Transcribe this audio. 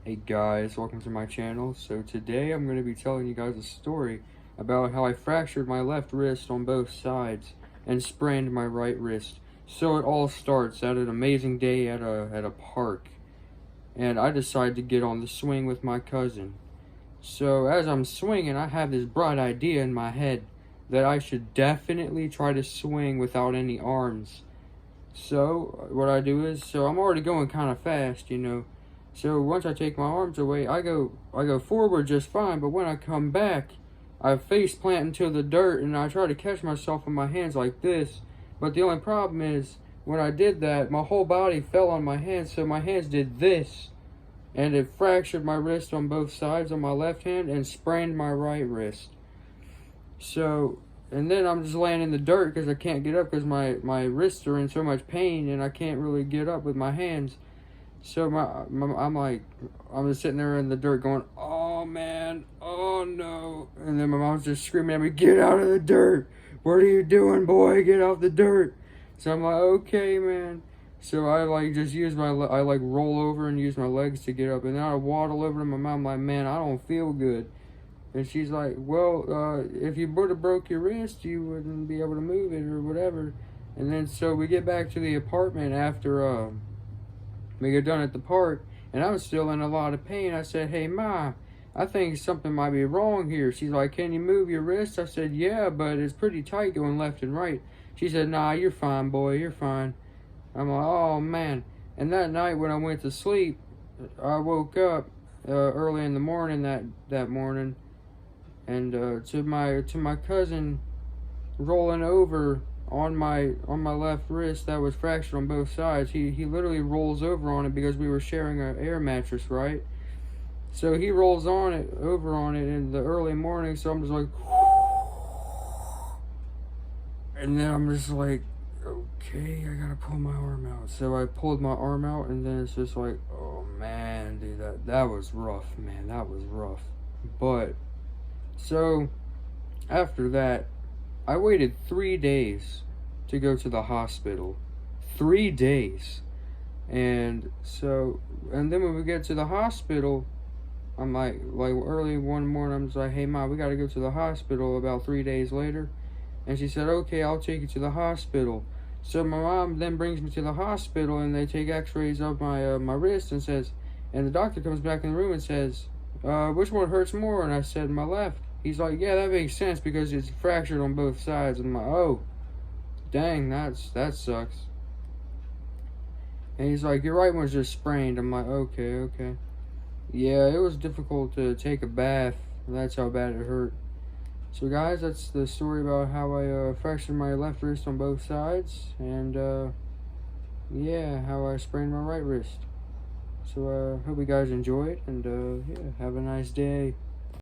Hey guys, welcome to my channel. So today I'm going to be telling you guys a story about how I fractured my left wrist on both sides and sprained my right wrist. So it all starts at an amazing day at a park, and I decide to get on the swing with my cousin. So as I'm swinging, I have this bright idea in my head that I should definitely try to swing without any arms. So what I do is, so I'm already going kind of fast, you know. So once I take my arms away, I go forward just fine. But when I come back, I face plant into the dirt and I try to catch myself with my hands like this. But the only problem is when I did that, my whole body fell on my hands. So my hands did this, and it fractured my wrist on both sides on my left hand and sprained my right wrist. So, and then I'm just laying in the dirt because I can't get up because my wrists are in so much pain and I can't really get up with my hands. So I'm just sitting there in the dirt going, oh man, oh no. And then my mom's just screaming at me, get out of the dirt. What are you doing, boy? Get off the dirt. So I'm like, okay, man. So I just use I roll over and use my legs to get up. And then I waddle over to my mom like, man, I don't feel good. And she's like, well, if you would have broke your wrist, you wouldn't be able to move it or whatever. And then so we get back to the apartment after we get done at the park, and I was still in a lot of pain. I said, hey, Ma, I think something might be wrong here. She's like, can you move your wrist? I said, yeah, but it's pretty tight going left and right. She said, nah, you're fine, boy, you're fine. I'm like, oh, man. And that night when I went to sleep, I woke up early in the morning that morning, and to my cousin rolling over on my left wrist that was fractured on both sides. He literally rolls over on it because we were sharing an air mattress, right? So he rolls over on it in the early morning. So I'm just like, and then I'm just like, okay, I gotta pull my arm out. So I pulled my arm out, and then it's just like, oh man, dude, that was rough, man. That was rough. But so after that, I waited 3 days to go to the hospital. 3 days. And then when we get to the hospital, I'm like early one morning, I'm just like, hey, Ma, we got to go to the hospital about 3 days later. And she said, okay, I'll take you to the hospital. So my mom then brings me to the hospital, and they take x-rays of my wrist and the doctor comes back in the room and says, which one hurts more? And I said, my left. He's like, yeah, that makes sense because it's fractured on both sides. I'm like, oh, dang, that sucks. And he's like, your right one's just sprained. I'm like, okay. Yeah, it was difficult to take a bath. That's how bad it hurt. So guys, that's the story about how I fractured my left wrist on both sides. And yeah, how I sprained my right wrist. So hope you guys enjoyed, and yeah, have a nice day.